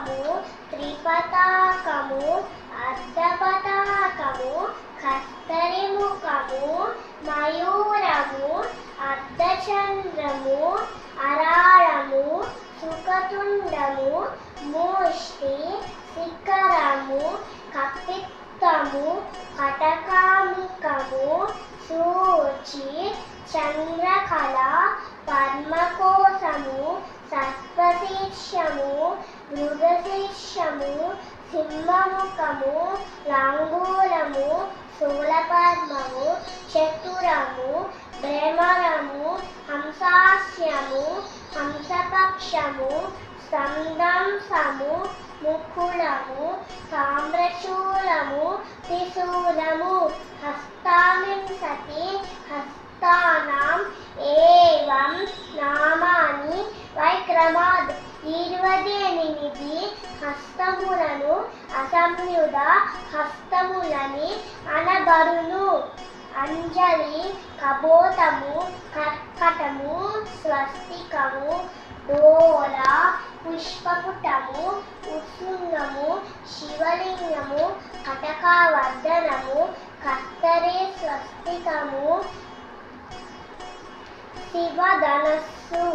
శంఖము త్రిపతాకము అర్ధపతాకము కస్తరిముఖము మయూరము అర్ధచంద్రము అరాళము సుఖతుండము మూష్టి శిఖరము కపిత్తము కటకామికము సూచి చంద్రకళ పద్మకోశము సర్పశీర్షము మృగశీర్షము సింహముఖము లాంగూలము శూలపద్మము చతురము భ్రమరము హంసాస్యము హంసపక్షము స్కందంసము ముకుళము తామ్రశూలము త్రిశూలము హస్తావింశతి హస్తానాం ఏవం నామాని వైక్రమాద్ 28 హస్తములను అసంయుధ హస్తములని అనబడును. అంజలి కబోతము కర్కటము స్వస్తికము డోల పుష్పపుటము ఉత్సుంగము శివలింగము కటకావర్ధనము కత్తరే స్వస్తికము శివధనస్సు.